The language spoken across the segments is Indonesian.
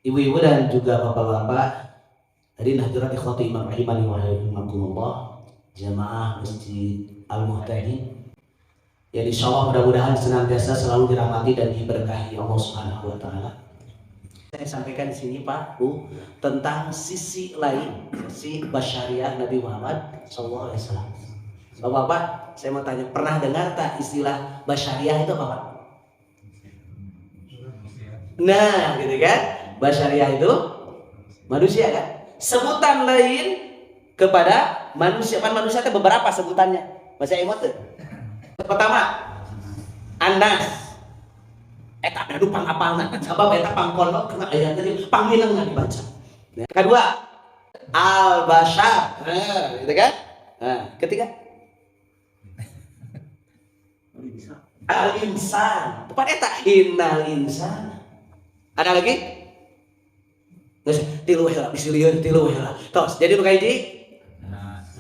Ibu-ibu dan juga bapak-bapak, hadirin hadirat ikhwati iman rahimani wa rahimakumullah, jamaah Masjid Al-Muhtadin. Ya insyaallah mudah-mudahan senantiasa selalu dirahmati dan diberkahi Allah Subhanahu wa taala. Saya sampaikan di sini Pak Bu tentang sisi lain, sisi basyariah Nabi Muhammad SAW. Bapak-bapak, saya mau tanya, pernah dengar tak istilah basyariah itu apa Pak? Nah, gitu kan? Basyariah itu manusia kan? Sebutan lain kepada manusia. Kan manusia itu beberapa sebutannya. Masih emot tuh. Pertama, Anas. Eta adu pangapalna. Sabab eta pangkono kena aya tadi pangmileungan dibaca. Nah, kedua, Al-Bashar. Nah, gitu kan? Nah, ketiga Al-Insan. Tepat eta innal insan. Ada lagi? Geus tilu heula bisi lieur tilu heula. Tos, jadi nu kahiji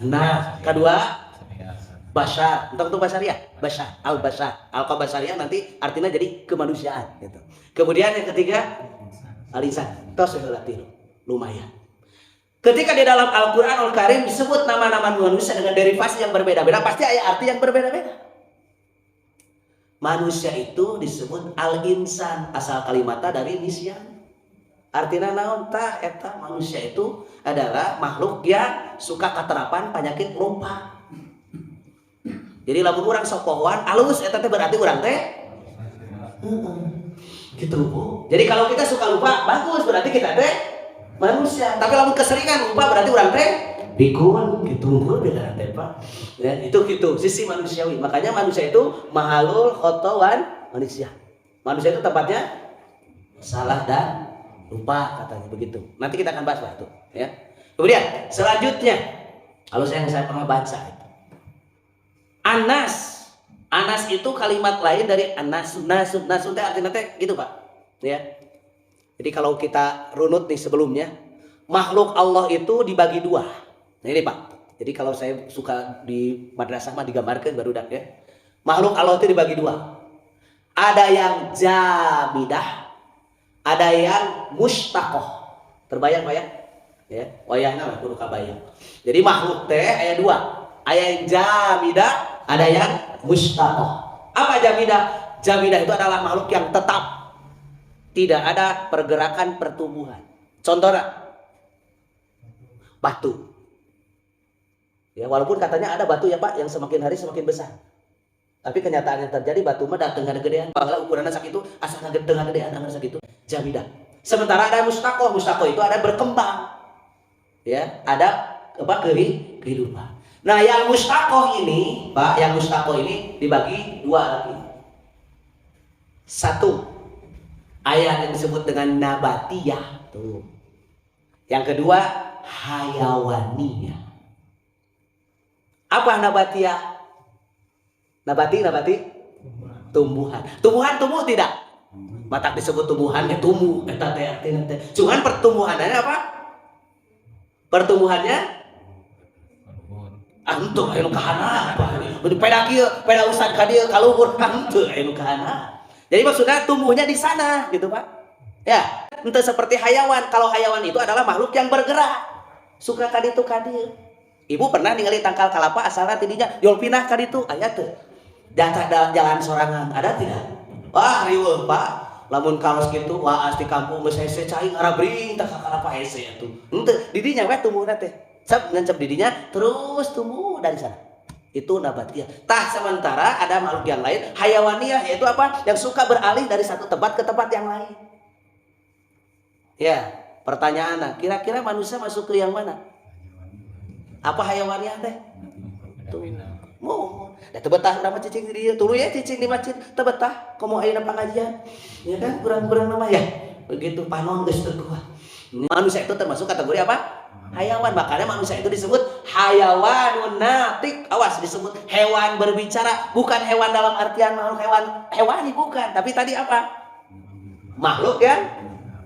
Nah, kedua Bashar, untuk Basyariah, Bashar, Al-Bashar, Al-Qabasyariah nanti artinya jadi kemanusiaan gitu. Kemudian yang ketiga Al-Insan, tos heula tilu. Lumayan. Ketika di dalam Al-Qur'anul Karim disebut nama-nama manusia dengan derivasi yang berbeda-beda, pasti ada arti yang berbeda-beda. Manusia itu disebut Al-Insan, asal kalimatnya dari nisyan. Artinya naon tah eta manusia itu adalah makhluk yang suka katerapan penyakit lupa. Jadi lamun urang sok pohoan alus eta teh berarti urang teh gitu Bu. Jadi kalau kita suka lupa bagus berarti kita teh manusia. Tapi lamun keseringan lupa berarti urang teh pikun gitu beda teh Pak. Ya, itu gitu sisi manusiawi. Makanya manusia itu mahalul khotowan manusia. Manusia itu tempatnya salah dan lupa katanya begitu. Nanti kita akan bahas itu ya. Kemudian selanjutnya kalau yang saya pernah baca itu Anas. Anas itu kalimat lain dari Anasun. Nasun teh artinya teh gitu Pak. Ya. Jadi kalau kita runut nih sebelumnya, makhluk Allah itu dibagi dua. Nah ini Pak. Jadi kalau saya suka di madrasah mah digambarkan barudak ya. Makhluk Allah itu dibagi dua. Ada yang jamidah, ada yang mustaqoh. Terbayang Pak ya? Ya, wayangna mah kudu kabayang. Jadi makhluk teh aya dua. Aya yang jamidah, ada yang mustaqoh. Apa jamidah? Jamidah itu adalah makhluk yang tetap. Tidak ada pergerakan pertumbuhan. Contohnya batu. Ya, walaupun katanya ada batu ya Pak yang semakin hari semakin besar. Tapi kenyataan yang terjadi batu mah datang gedean. Bahwa ukurannya sakitu asa tengah gedean anggar sakitu. Jamidah. Sementara ada mustaqoh. Mustaqoh itu ada berkembang. Ya, ada apa kehidupan. Nah, yang mustaqoh ini, Pak, yang mustaqoh ini dibagi dua lagi. Satu, ayat yang disebut dengan nabatiyah, tuh. Yang kedua, hayawaniyah. Apa nabatiyah? Nabati tumbuhan. Tumbuhan tumbuh tidak? Mata disebut tumbuhan ya tumbuh. Cuman pertumbuhannya apa? Pertumbuhannya antuk anu kahana apa? Peda kieu, peda ustad ka dieu kaluhur antuk anu kahana. Jadi maksudnya tumbuhnya di sana gitu Pak. Ya, ente seperti hayawan. Kalau hayawan itu adalah makhluk yang bergerak. Suka ka ditu ka dieu. Ibu pernah ningali tangkal kalapa asalna tidinya yol pinah ka ditu aya teu? Datang jalan sorangan ada tidak? Wah riweuh Pak. Lamun kaos kitu waas di kampung geus hese cai ngarabring teh kalapa hese atuh. Henteu didinya we tumbuhna teh. Cep ngancep didinya terus tumbuh dari sana. Itu nabatiyah. Tah sementara ada makhluk yang lain hayawaniyah, yaitu apa? Yang suka beralih dari satu tempat ke tempat yang lain. Ya, pertanyaannya, kira-kira manusia masuk ke yang mana? Apa hayawaniyah teh? Tuh. Mau, dah tebetah nama cicing di dia, tulu ya cicing di masjid, tebetah, komo ayeuna pengajian, ya kan, kurang-kurang nama ya, begitu panon geus teu kuat. Manusia itu termasuk kategori apa? Hayawan, makanya manusia itu disebut hayawanun natik. Awas, disebut hewan berbicara, bukan hewan dalam artian makhluk hewani bukan, tapi tadi apa? Makhluk yang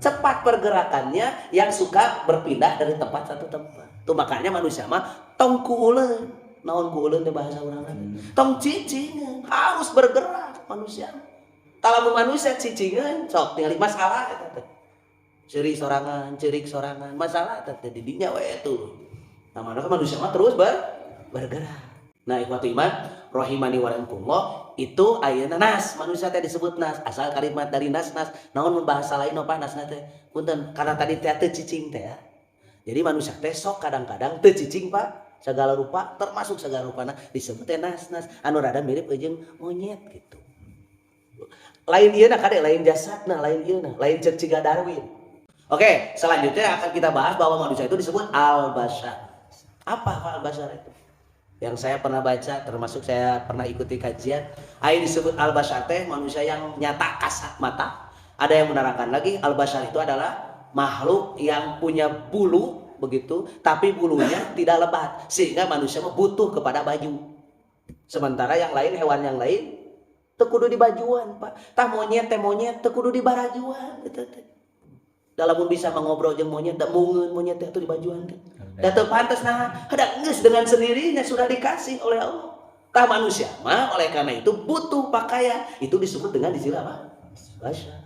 cepat pergerakannya, yang suka berpindah dari tempat satu tempat. Tuh makanya manusia mah tong kuuleun. Naon kuuleun teh bahasa urang tong cicingeun, harus bergerak manusia. Talamun manusia cicingeun sok ningali masalah eta teh. Ceri sorangan, cerik sorangan, masalah teh didinya we tuh. Nah, maka manusia mah terus bergerak. Nah, ikhwatu iman, rahimani wa rahimakumullah, itu ayeuna nas, manusia teh disebut nas, asal kalimat dari nas. Naon bahasa lain apa nasna teh? Punten, karena tadi teh teu cicing teh ya. Jadi manusia teh sok kadang-kadang teu cicing, Pak. Segala rupa, termasuk segala rupana disebut teh nas. Anu rada mirip jeung monyet gitu. Lain ieu na kade, lain jasadna, lain ieu na, lain cek ciga Darwin. Oke, selanjutnya akan kita bahas bahwa manusia itu disebut al-bashar. Apa al-bashar itu? Yang saya pernah baca, termasuk saya pernah ikuti kajian, disebut al-bashar teh manusia yang nyata kasat mata. Ada yang menerangkan lagi al-bashar itu adalah makhluk yang punya bulu begitu, tapi bulunya tidak lebat sehingga manusia butuh kepada baju. Sementara yang lain, hewan yang lain teu kudu di bajuan, Pak. Tah monyet teu kudu di barajuan gitu teh. Dalam bisa mengobrol jeung monyet, da mungeun monyet teh atuh di bajuan teh. Da teu pantes nah, hendak geus dengan sendirinya sudah dikasih oleh Allah. Tah manusia mah oleh karena itu butuh pakaian. Itu disebut dengan istilah apa? Bashar.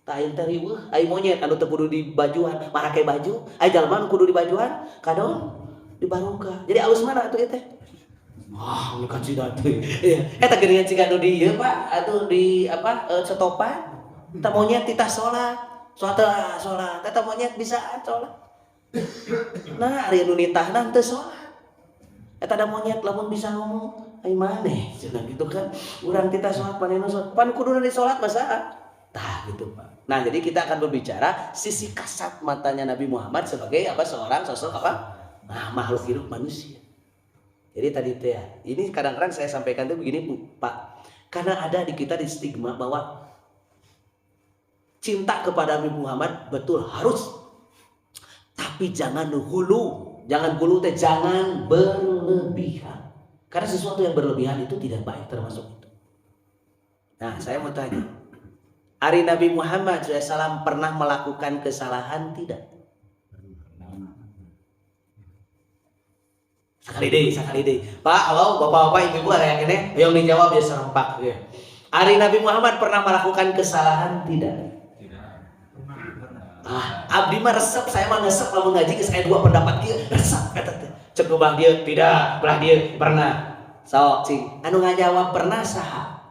Tah ayeuna teh riweuh, aya monyet anu teu kudu di bajuan, make baju, aya jalma anu kudu di bajuan, kadon di baruka. Jadi alus mana atuh ieu teh? Wah, nu kan cina teh. Eta geuningan ciga anu di ieu, Pak, atuh di apa? Setopan. Tah monyet titah salat. Sholat, tetap monyet bisa sholat. Nah, hari nu nitahna teu sholat. Eta ada monyet lamun bisa ngomong, ai maneh cenah gitu kan. Urang kita sholat panenna sholat. Pan kuduna di sholat masa? Tah gitu, Pak. Nah, jadi kita akan berbicara sisi kasat matanya Nabi Muhammad sebagai apa seorang sosok apa? Nah, makhluk hidup manusia. Jadi tadi teh ini kadang-kadang saya sampaikan tuh begini, Pak. Karena ada di kita di stigma bahwa cinta kepada Nabi Muhammad betul harus, tapi jangan hulu, jangan berlebihan. Karena sesuatu yang berlebihan itu tidak baik, termasuk itu. Nah, saya mau tanya, hari Nabi Muhammad SAW pernah melakukan kesalahan tidak? Sekali deh. Pak, halo, bapak-bapak, ibu-ibu, ada yang ini? Yang dijawab ya serempak. Ya. Hari Nabi Muhammad pernah melakukan kesalahan tidak? Abdi mah resep, saya mah ngesep lamun ngaji geus aya dua pendapat kieu, resep eta teh. Cek belah dia tidak, belah dia pernah. Sok cing, anu ngajawab pernah saha?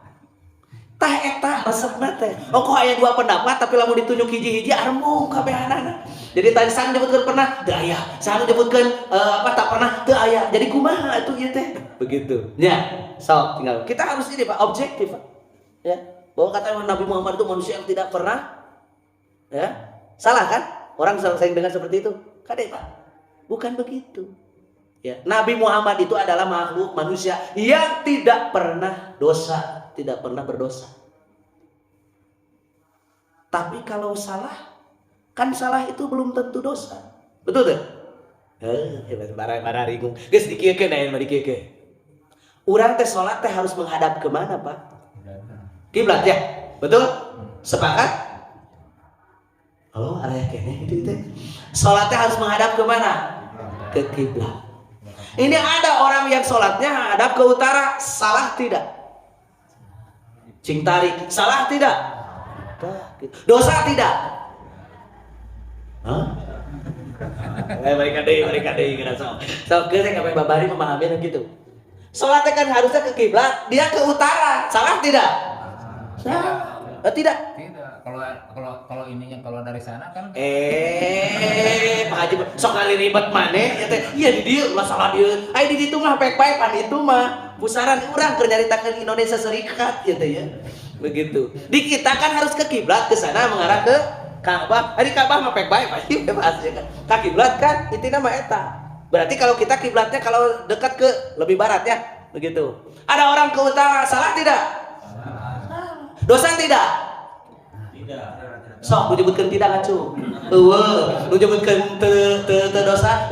Tah eta resepna teh. Oh kok aya dua pendapat tapi lamun ditunjuk hiji-hiji armung kabehanana. Jadi tadi sang nyebutkeun pernah, teu aya. Sang nyebutkeun tak pernah, teu aya. Jadi kumaha atuh ieu teh? Begitu. Nya, sok tinggal. Kita harus ini Pak, objektif Pak. Ya, bahwa kata Nabi Muhammad itu manusia yang tidak pernah ya. Salah kan? Orang sering dengar seperti itu. Kade Pak? Bukan begitu. Ya, Nabi Muhammad itu adalah makhluk manusia yang tidak pernah dosa, tidak pernah berdosa. Tapi kalau salah, kan salah itu belum tentu dosa. Betul tuh? Barang ringung. Geus dikiekeun aya mah dikiekeun. Urang teh salat teh harus menghadap ke mana, Pak? Kiblat ya? Betul? Sepakat? Oh, arah kene gitu. Salatnya harus menghadap ke mana? Ke kiblat. Ini ada orang yang salatnya hadap ke utara, salah tidak? Cing tarik, salah tidak? Dosa tidak? Hah? Mereka deh kena sok. Sok geus sampai babari memahami gitu. Salatnya kan harusnya ke kiblat, dia ke utara, salah tidak? Salah. Tidak. Kalau ininya kalau dari sana kan Pak Haji sok kali ribet maneh teh. Iya di dieu ulah salah dieu. Ai di ditu mah baik-baik pan itu mah pusaran urang keur nyaritakeun Indonesia Serikat gitu ya. Begitu. Di kita kan harus ke kiblat, ke sana mengarah ke Ka'bah. Di Ka'bah mah baik-baik Pak. Ka kiblat kan intina mah eta. Berarti kalau kita kiblatnya kalau dekat ke lebih barat ya, begitu. Ada orang ke utara, salah tidak? Dosa tidak? Sok menyebutkan tidak ngacu. Menyebutkan te dosa.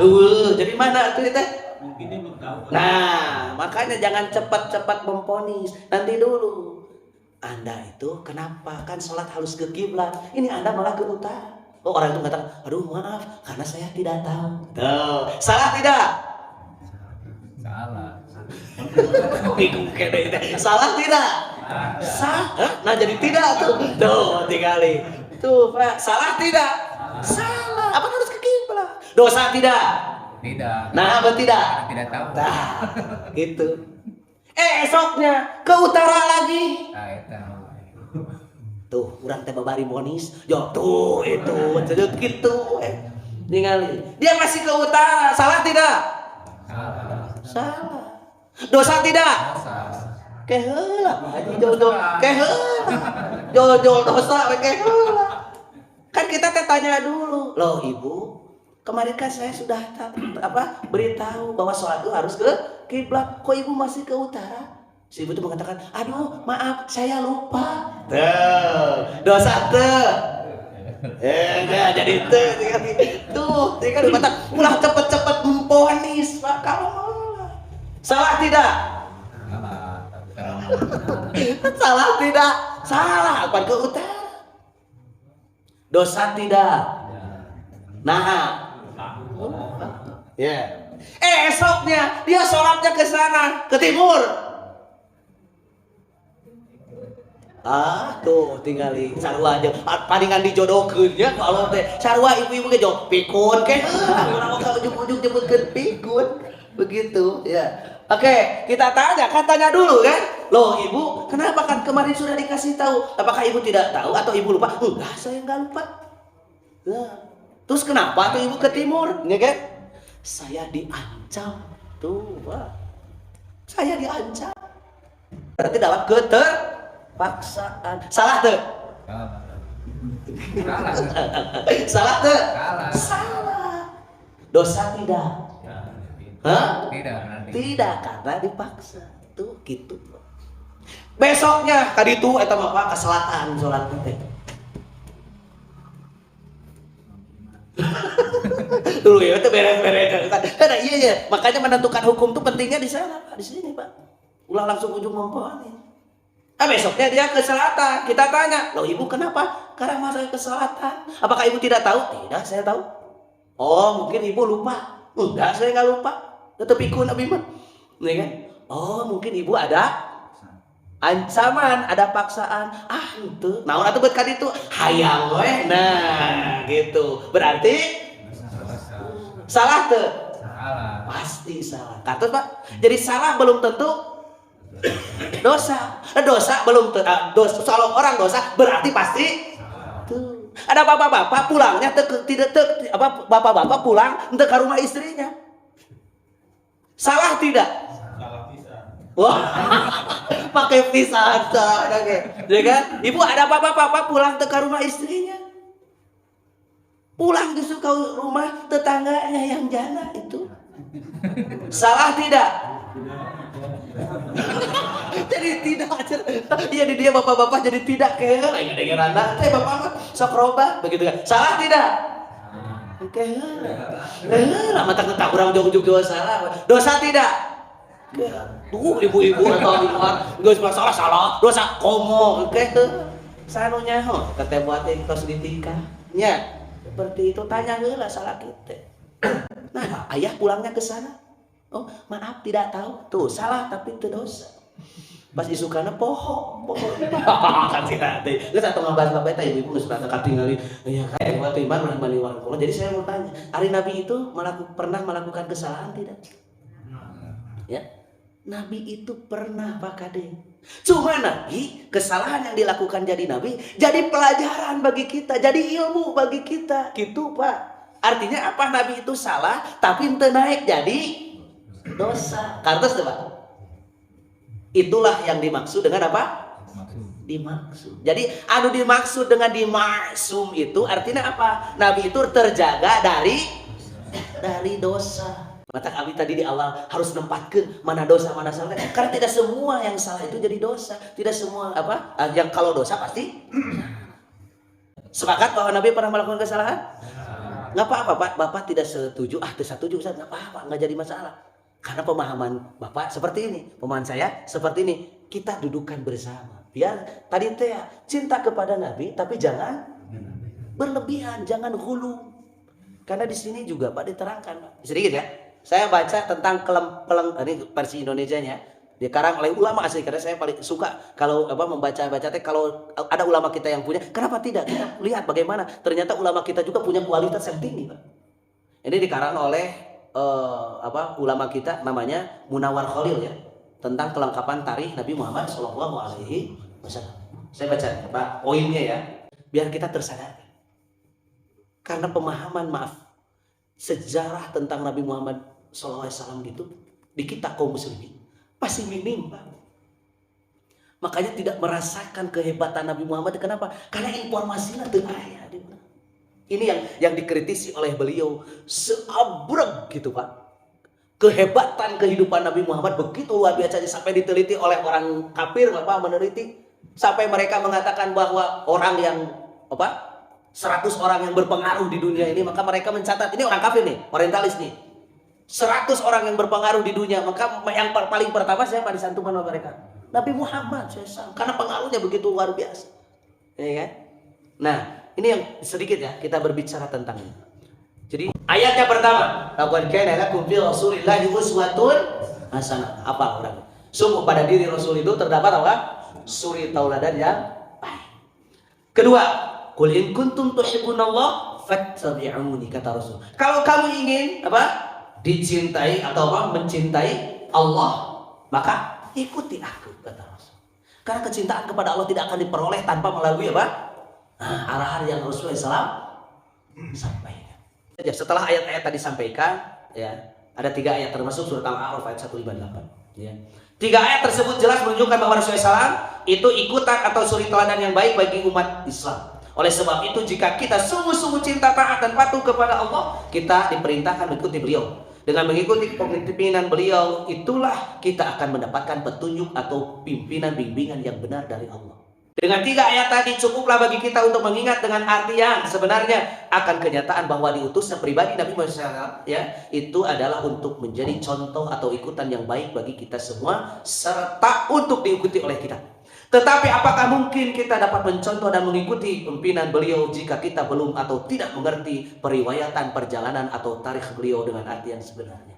Jadi mana tuh teh? Nah, makanya jangan cepat-cepat memponis. Nanti dulu. Anda itu kenapa? Kan sholat harus ke kiblat. Ini Anda malah ke utara. Oh, orang itu mengatakan, aduh maaf, karena saya tidak tahu. Tuh, salah tidak? salah. Salah tidak? Salah. Nah jadi tidak tuh. Tuh tinggali. Tuh Pak, salah tidak? Salah. Apa harus ke kiblat? Dosa tidak? Tidak. Nah, apa tidak? Karena tidak tahu. Nah, gitu. Esoknya ke utara lagi. Nah, itu. Tuh, urang teh babari monis. Yo, tuh itu, sedut gitu. Ningali. Dia masih ke utara, salah tidak? Salah. Salah. Dosa tidak? Salah. Keheula, Haji Jojo. Keheula. Jojo dosa we keheula. Kan kita teh tanya dulu. Loh, Ibu, kemarin kan saya sudah beritahu bahwa sholat itu harus ke kiblat. Kok Ibu masih ke utara? Si ibu itu mengatakan, aduh maaf saya lupa. Dosa enggak jadi tuh kan dikata ulah cepet-cepet memponis Pak kalau salah tidak? Salah tidak? Salah apa ke utara? Dosa tidak? Nah, ya. Esoknya dia sholatnya ke sana, ke timur. Tuh tinggali sarua aja palingan dijodohkeun nya kalau teh sarua ibu-ibu ge jog pikun ke urang ka ujung-ujung nyebutkeun pikun begitu ya. Oke, kita tanya dulu kan. Loh, Ibu, kenapa kan kemarin sudah dikasih tahu? Apakah Ibu tidak tahu atau Ibu lupa? Enggak, saya enggak lupa. Nah, terus kenapa tuh Ibu ke timur? Ya kan? Saya diancam. Tuh, Pak. Saya diancam. Berarti dalam keterpaksaan. Salah tuh? Salah. Salah tuh? Salah. Salah. Dosa tidak? Hah? Tidak, karena dipaksa. Tuh gitu. Besoknya kaditu eta mah Pak ke selatan salat teh. Dulu ya itu beres-beres. Karena iya ya, makanya menentukan hukum tuh pentingnya di sana Pak, di sini Pak. Ulah langsung ujung memponis. Besoknya dia ke selatan. Kita tanya, "Loh Ibu kenapa? Karena masa ke selatan. Apakah Ibu tidak tahu?" "Tidak, saya tahu." "Oh, mungkin Ibu lupa." "Enggak, saya enggak lupa." Tetap ikut Nabi mah. Nih kan? "Oh, mungkin Ibu ada ancaman, ada paksaan." Itu. Naon atuh beut ka ditu? Hayang we. Nah, gitu. Berarti salah tuh? Salah. Pasti salah. Katut Pak. Jadi salah belum tentu dosa. Dosa belum tentu dosa. Kalau orang dosa berarti pasti tuh. Ada bapak-bapak pulangnya bapak-bapak pulang untuk ke rumah istrinya. Salah tidak? Salah pisah. Wah, pakai pisah oke, ya kan? Ibu ada bapak-bapak pulang ke rumah istrinya, pulang justru ke rumah tetangganya yang jana itu, salah tidak? Jadi tidak aja, iya di dia bapak-bapak jadi tidak kayak lagi dengeran lah, bapak sok roba begitu kan? Salah tidak? Oke, lama tak orang jauh-jauh salah. Dosa tidak? Tuh ibu-ibu atau di luar nggak masalah salah. Dosa komo, oke sanunya ho. Kata buatnya tos ditikahnya seperti itu tanya lah salah kita. Nah ayah pulangnya ke sana. Oh maaf tidak tahu. Tuh salah tapi itu dosa. Pas isukana poho kan tidak teh geus atuh ngabas-ngabas teh ibu geus rada katingali ya kayak buat iman mani warung. Jadi saya mau tanya, hari Nabi itu pernah melakukan kesalahan tidak? Ya. Nabi itu pernah Pak Kade. Cuma Nabi kesalahan yang dilakukan jadi Nabi jadi pelajaran bagi kita, jadi ilmu bagi kita. Gitu Pak. Artinya apa? Nabi itu salah tapi teu naik jadi dosa. Kartos tuh Pak. Itulah yang dimaksud dengan apa? Dimaksud. Jadi anu dimaksud dengan dimaksum itu artinya apa? Nabi itu terjaga dari dosa. Maka kami tadi di awal harus nempatkan mana dosa mana salah. Karena tidak semua yang salah itu jadi dosa. Tidak semua apa? Yang kalau dosa pasti. Sepakat bahwa Nabi pernah melakukan kesalahan? Nggak apa-apa Pak. Bapak tidak setuju. Tidak setuju Ustaz. Nggak apa-apa. Nggak jadi masalah. Karena pemahaman Bapak seperti ini, pemahaman saya seperti ini. Kita dudukan bersama. Biar tadi teh cinta kepada Nabi, tapi jangan berlebihan, jangan hulu. Karena di sini juga Pak diterangkan, Pak. Sedikit ya. Saya baca tentang ini versi Indonesianya. Dikarang oleh ulama asli, karena saya paling suka kalau membaca-baca teh kalau ada ulama kita yang punya, kenapa tidak kita lihat bagaimana ternyata ulama kita juga punya kualitas yang tinggi, Pak. Ini dikarang oleh ulama kita namanya Munawwar Khalil ya, tentang kelengkapan tarikh Nabi Muhammad SAW. Saya baca Pak poinnya ya, biar kita tersadar. Karena pemahaman sejarah tentang Nabi Muhammad SAW gitu di kita kaum muslimin masih minim, Pak. Makanya tidak merasakan kehebatan Nabi Muhammad. Kenapa? Karena informasinya teu aya. Ini yang dikritisi oleh beliau, seabrek gitu, Pak. Kehebatan kehidupan Nabi Muhammad begitu luar biasa sampai diteliti oleh orang kafir, Bapak, meneliti sampai mereka mengatakan bahwa orang yang 100 orang yang berpengaruh di dunia ini, maka mereka mencatat, ini orang kafir nih, orientalis nih, 100 orang yang berpengaruh di dunia, maka yang paling pertama siapa disantumkan oleh mereka? Nabi Muhammad SAW, karena pengaruhnya begitu luar biasa, ya kan? Nah, ini yang sedikit ya kita berbicara tentang ini. Jadi ayatnya pertama, laqad kana lakum fi rasulillahi uswatun hasanah. Apa orang? Sungguh pada diri Rasul itu terdapat apa? Suri tauladan yang baik. Kedua, qul in kuntum tuhibbunallah fattabi'uni, kata Rasul. Kalau kamu ingin dicintai atau mencintai Allah, maka ikuti aku, kata Rasul. Karena kecintaan kepada Allah tidak akan diperoleh tanpa melalui arahan yang Rasulullah SAW sampaikan. Setelah ayat-ayat tadi disampaikan, ya, ada 3 ayat termasuk surat Al-A'raf ayat 158. Ya. 3 ayat tersebut jelas menunjukkan bahwa Rasulullah SAW itu ikutan atau suri teladan yang baik bagi umat Islam. Oleh sebab itu, jika kita sungguh-sungguh cinta, taat, dan patuh kepada Allah, kita diperintahkan mengikuti beliau. Dengan mengikuti kepemimpinan beliau, itulah kita akan mendapatkan petunjuk atau pimpinan bimbingan yang benar dari Allah. Dengan 3 ayat tadi cukuplah bagi kita untuk mengingat dengan arti yang sebenarnya akan kenyataan bahwa diutusnya pribadi Nabi Muhammad SAW, ya, itu adalah untuk menjadi contoh atau ikutan yang baik bagi kita semua serta untuk diikuti oleh kita. Tetapi apakah mungkin kita dapat mencontoh dan mengikuti pimpinan beliau jika kita belum atau tidak mengerti periwayatan perjalanan atau tarikh beliau dengan arti yang sebenarnya?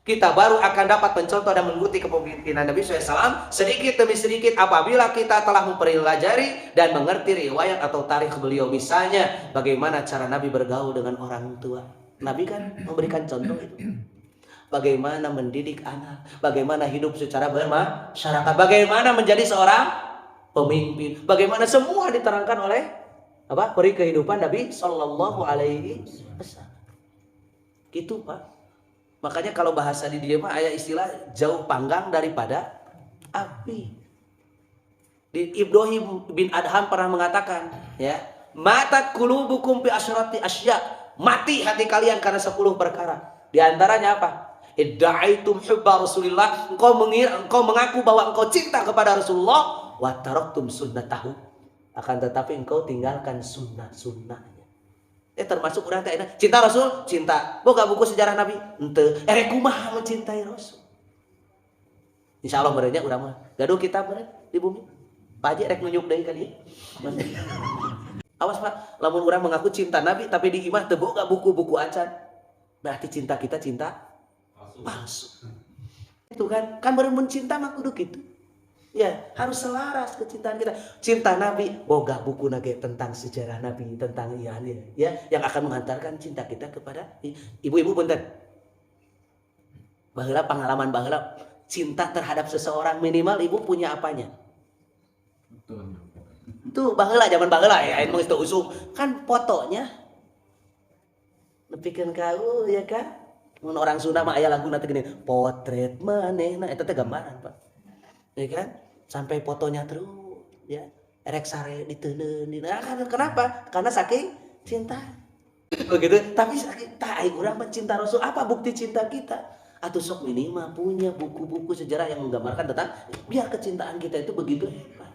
Kita baru akan dapat mencontoh dan mengikuti kepemimpinan Nabi SAW sedikit demi sedikit apabila kita telah mempelajari dan mengerti riwayat atau tarikh beliau. Misalnya bagaimana cara Nabi bergaul dengan orang tua. Nabi kan memberikan contoh itu. Bagaimana mendidik anak, bagaimana hidup secara bermasyarakat, bagaimana menjadi seorang pemimpin, bagaimana semua diterangkan oleh peri kehidupan Nabi Sallallahu Alaihi Wasallam. Gitu, Pak. Makanya kalau bahasa di dia mah ada istilah jauh panggang daripada api. Ibrahim bin Adham pernah mengatakan, ya, matat qulubukum bi asyrati asya, mati hati kalian karena 10 perkara. Di antaranya apa? Idda'aitum hubba Rasulillah, engkau mengaku bahwa engkau cinta kepada Rasulullah, wa taraktum sunnatahu, akan tetapi engkau tinggalkan sunnah-sunnahnya. Termasuk orang teh cinta Rasul, cinta. Boga buku sejarah Nabi, henteu. Erek kumaha mencintai Rasul. Insyaallah merenya urang mah gaduh kita meureun di bumi. Pak Haji rek nunjuk deui ka dieu. Awas Pak, lamun urang mengaku cinta Nabi tapi di imah teu boga buku-buku acan, berarti cinta kita cinta palsu. Itu kan beureun mun cinta mah kudu kitu. Ya, harus selaras kecintaan kita. Cinta Nabi, boga buku nage tentang sejarah Nabi, tentang ya, yang akan menghantarkan cinta kita kepada ibu-ibu. Punten. Baheula pengalaman baheula cinta terhadap seseorang, minimal ibu punya apanya? Betul. Tuh baheula zaman baheula ya, aya geus teu usum. Kan fotonya. Nepikeun kau ya kan? Mun orang Sunda mah aya laguna teh gini, potret manehna eta teh gambaran, Pak. Ya kan? Sampai fotonya terus, ya, erek sare diteuleun. Kenapa? Karena saking cinta. Begitu. Tapi saking aing urang mencinta Rasul, apa bukti cinta kita? Atau sok minimal punya buku-buku sejarah yang menggambarkan tentang biar kecintaan kita itu begitu hebat.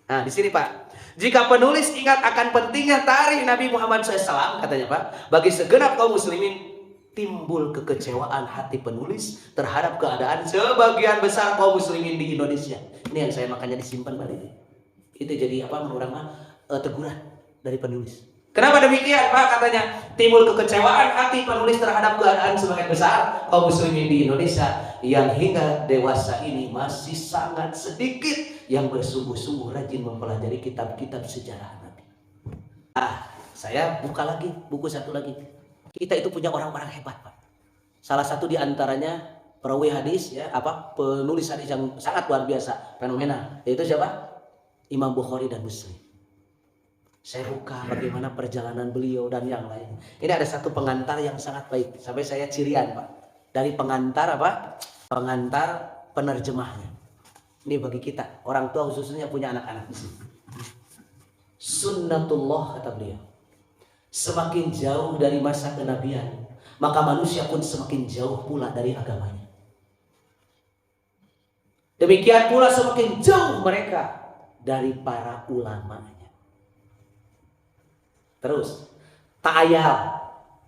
Nah, di sini Pak, jika penulis ingat akan pentingnya tarikh Nabi Muhammad SAW, katanya Pak, bagi segenap kaum muslimin timbul kekecewaan hati penulis terhadap keadaan sebagian besar kaum muslimin di Indonesia. Ini yang saya makanya disimpan balik. Itu jadi menurut teguran dari penulis. Kenapa demikian Pak? Katanya timbul kekecewaan hati penulis terhadap keadaan sebagian besar kaum muslimin di Indonesia yang hingga dewasa ini masih sangat sedikit yang bersungguh-sungguh rajin mempelajari kitab-kitab sejarah Nabi. Saya buka lagi buku satu lagi. Kita itu punya orang-orang hebat Pak. Salah satu di antaranya perawi hadis ya, penulis hadis yang sangat luar biasa, fenomenal. Yaitu siapa? Imam Bukhari dan Muslim. Saya buka bagaimana perjalanan beliau dan yang lain. Ini ada satu pengantar yang sangat baik. Sampai saya cirian Pak. Dari pengantar Pengantar penerjemahnya. Ini bagi kita. Orang tua khususnya punya anak-anak di sini. Sunnatullah kata beliau. Semakin jauh dari masa kenabian, maka manusia pun semakin jauh pula dari agamanya. Demikian pula semakin jauh mereka dari para ulamanya. Terus, ta'ayal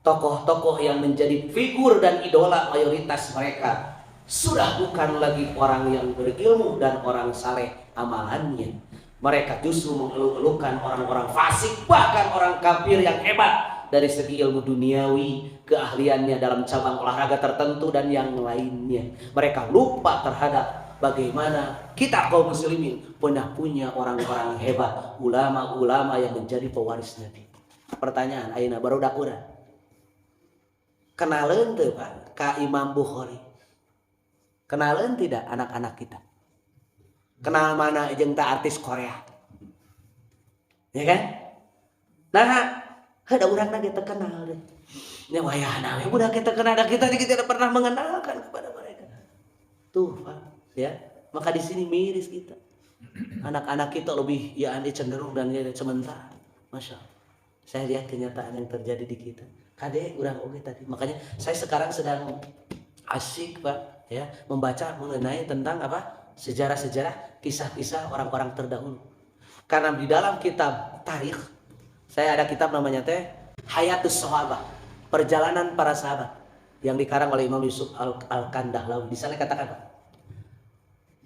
tokoh-tokoh yang menjadi figur dan idola mayoritas mereka sudah bukan lagi orang yang berilmu dan orang saleh amalannya. Mereka justru mengeluh-elukan orang-orang fasik, bahkan orang kafir yang hebat dari segi ilmu duniawi, keahliannya dalam cabang olahraga tertentu dan yang lainnya. Mereka lupa terhadap bagaimana kita kaum muslimin pernah punya orang-orang hebat, ulama-ulama yang menjadi pewaris Nabi. Pertanyaan, ayeuna barudak urang. Kenaleun teu Pak ka Imam Bukhari? Kenaleun tidak anak-anak kita? Kenal mana jeung tah artis Korea? Ya kan? Nah, ada urang ge teu kenal deh. Nya wayahna we budak kita kenal kita tidak pernah mengenalkan kepada mereka. Tuh Pak, ya. Maka di sini miris kita. Anak-anak kita lebih ya cenderung dan sementara. Masya Allah. Saya lihat kenyataan yang terjadi di kita. Kade urang oge tadi. Makanya saya sekarang sedang asik Pak, ya, membaca mengenai tentang sejarah-sejarah, kisah-kisah orang-orang terdahulu. Karena di dalam kitab tarikh, saya ada kitab namanya Hayatus Sahabah, perjalanan para sahabat, yang dikarang oleh Imam Yusuf Al-Kandahlawi. Di sana katakan Pak,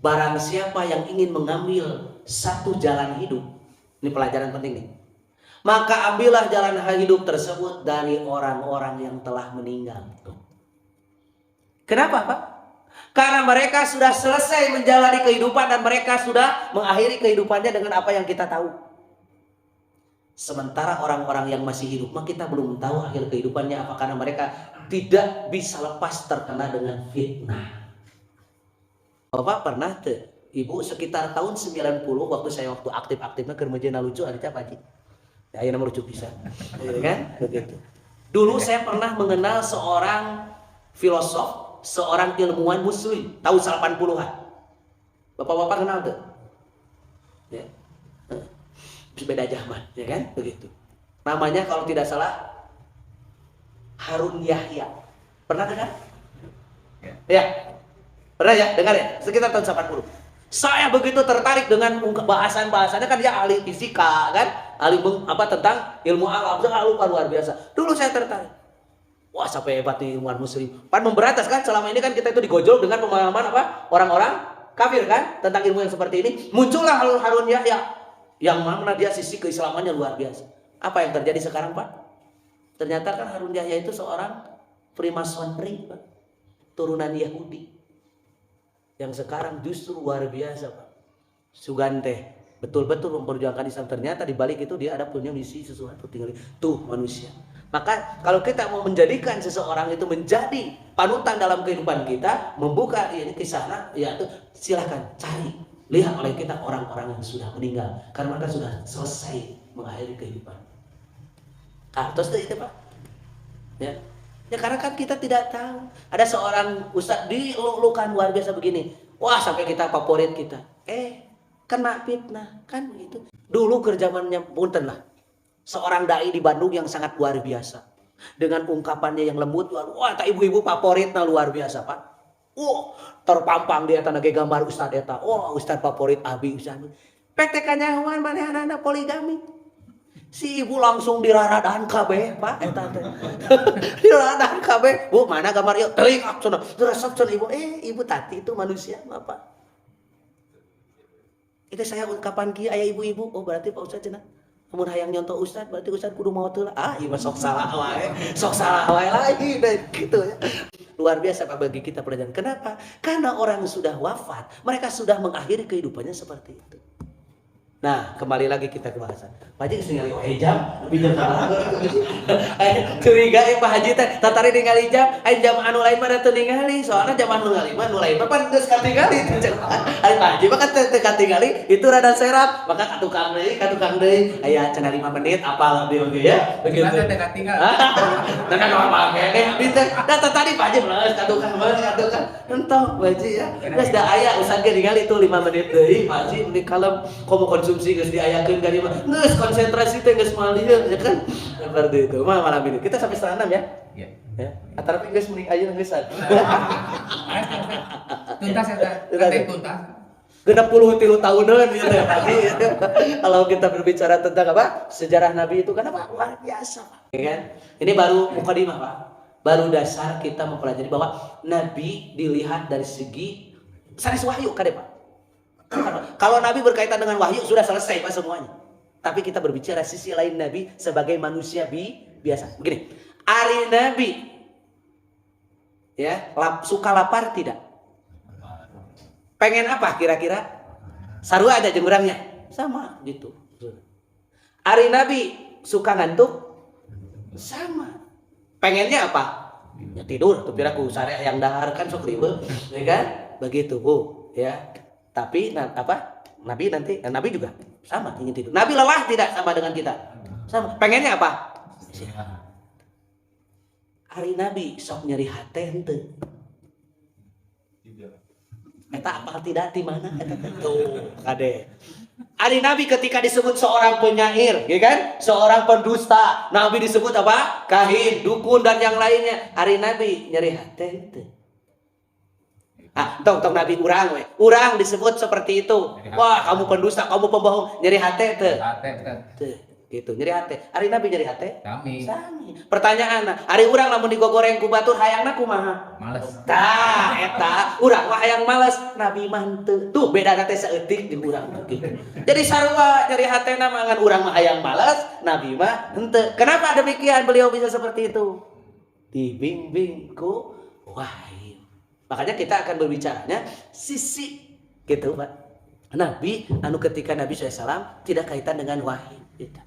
barang siapa yang ingin mengambil satu jalan hidup, ini pelajaran penting nih, maka ambillah jalan hidup tersebut dari orang-orang yang telah meninggal. Kenapa Pak? Karena mereka sudah selesai menjalani kehidupan dan mereka sudah mengakhiri kehidupannya dengan apa yang kita tahu. Sementara orang-orang yang masih hidup, maka kita belum tahu akhir kehidupannya apa, karena mereka tidak bisa lepas terkena dengan fitnah. Bapak pernah Ibu sekitar tahun 90 waktu aktif-aktifnya ke Mejena lucu ada apa sih? Ya, yang lucu bisa, ya kan? Begitu. Dulu saya pernah mengenal seorang filosof, seorang ilmuwan muslim tahun 80-an. Bapak-bapak kenal tuh? Ya. Beda zaman, ya kan? Begitu. Namanya kalau tidak salah Harun Yahya. Pernah dengar? Ya. Pernah ya? Dengar ya? Sekitar tahun 80. Saya begitu tertarik dengan bahasan-bahasannya, kan dia ahli fisika kan, ahli tentang ilmu alam, luar biasa. Dulu saya tertarik. Wah, sampai hebat nih ilmuwan muslim. Pan memberantas kan, selama ini kan kita itu digojol dengan pemahaman orang-orang kafir kan tentang ilmu yang seperti ini. Muncullah Harun Yahya yang mana dia sisi keislamannya luar biasa. Apa yang terjadi sekarang Pak? Ternyata kan Harun Yahya itu seorang Freemasonry Pak, turunan Yahudi. Yang sekarang justru luar biasa Pak. Sugante betul-betul memperjuangkan Islam. Ternyata di balik itu dia ada punya misi sesuatu, tinggal tuh manusia. Maka kalau kita mau menjadikan seseorang itu menjadi panutan dalam kehidupan kita, membuka ini kisahnya, ya itu silakan cari, lihat oleh kita orang-orang yang sudah meninggal, karena mereka sudah selesai mengakhiri kehidupan. Terus itu Pak, ya karena kan kita tidak tahu. Ada seorang ustadz dilulukan luar biasa begini, wah sampai kita favorit kita, kena fitnah kan begitu. Dulu kerjamannya punten lah. Seorang dai di Bandung yang sangat luar biasa, dengan ungkapannya yang lembut, wah tak ibu-ibu favoritnya luar biasa Pak. Terpampang dia tanah gambar ustadz eta, ustadz favorit abi ustadz. Praktekannya mana anak poligami. Si ibu langsung diraradan kabeh Pak eta teh. Diraradan kabeh. Bu, mana gambar ieu? Teuing cenah. Resep cenah ibu. Ibu tati itu manusia Bapak. Itu saya ungkapan kieu aya ibu-ibu. Oh berarti Pak Ustaz cenah. Mun hayang nyontoh ustad berarti ustad kudu mau teulah. Ieu mah sok salah wae. Sok salah wae lagi gitu ya. Luar biasa Pak bagi kita pelajaran. Kenapa? Karena orang sudah wafat, mereka sudah mengakhiri kehidupannya seperti itu. Nah, kembali lagi kita ke bahasan. Pak Haji geus ningali jam, lebih jam salah. Curiga Pak Haji teh tatari ningali jam, jam anu lain mah teu ningali, soalnya jam anu lain mah pan geus katingali. Ari Pak Haji mah kan teu katingali, itu rada serap, maka ka tukang deui, aya cenah 5 menit apal deui oge ya. Begitu. Kita teh katingal. Nah, normal kene diteh. Da tadi Pak Haji meureus ka tukang. Entong Pak Haji ya. Geus da aya usaha ge ningali itu 5 menit deui, Pak Haji di kalem komo konsumsi geus diayakeun ka dieu mah. Geus konsentrasi teh geus moal dieu ya kan. Seperti itu. Malam ini kita sampai setengah 6 ya. Iya. Ya. Antara geus mending ayeuna geusan. Tuntas eta. Teh tuntas. 63 tahunan gitu ya Pak Haji. Kalau kita berbicara tentang apa? Sejarah Nabi itu kan apa? Luar biasa, Pak. Ya kan? Ini baru mukadimah, Pak. Baru dasar kita mempelajari bahwa Nabi dilihat dari segi sanes wahyu kade, Pak. Kalau Nabi berkaitan dengan wahyu sudah selesai Pak semuanya. Tapi kita berbicara sisi lain Nabi sebagai manusia biasa. Begini, ari Nabi ya, suka lapar tidak? Pengen apa kira-kira? Sarua ada jeung urangnya. Sama gitu. Ari Nabi suka ngantuk? Sama. Pengennya apa? Ya tidur, tuh piraku sare yang dahar kan sok ribe, ya kan? Begitu, Bu, ya. Tapi Nabi juga sama ingin tidur. Nabi lelah tidak sama dengan kita. Sama. Pengennya apa? Hari Nabi sok nyeri hate henteu. Eta apal tidak di mana eta tuh kade. Hari Nabi ketika disebut seorang penyair, ya kan? Seorang pendusta, Nabi disebut apa? Kahin, dukun dan yang lainnya. Hari Nabi nyeri hate henteu. Tong Nabi urang we. Urang disebut seperti itu. Wah, kamu pendusta, kamu pembohong, nyeri hate teu. Teu. Gitu, nyeri hate. Ari Nabi nyeri hate? Sami. Pertanyaan, ari urang lamun digogoreng ku batur hayangna kumaha? Males. Tah, eta, urang mah hayang males, Nabi mah henteu. Tuh bedana teh saeutik jeung urang gitu. Jadi sarua nyeri hatena mah ngan urang mah hayang males, Nabi mah henteu. Kenapa demikian beliau bisa seperti itu? Dibimbing ku wahyu. Makanya kita akan berbicaranya sisi gitu Pak. Nabi anu ketika Nabi SAW tidak kaitan dengan wahyu gitu.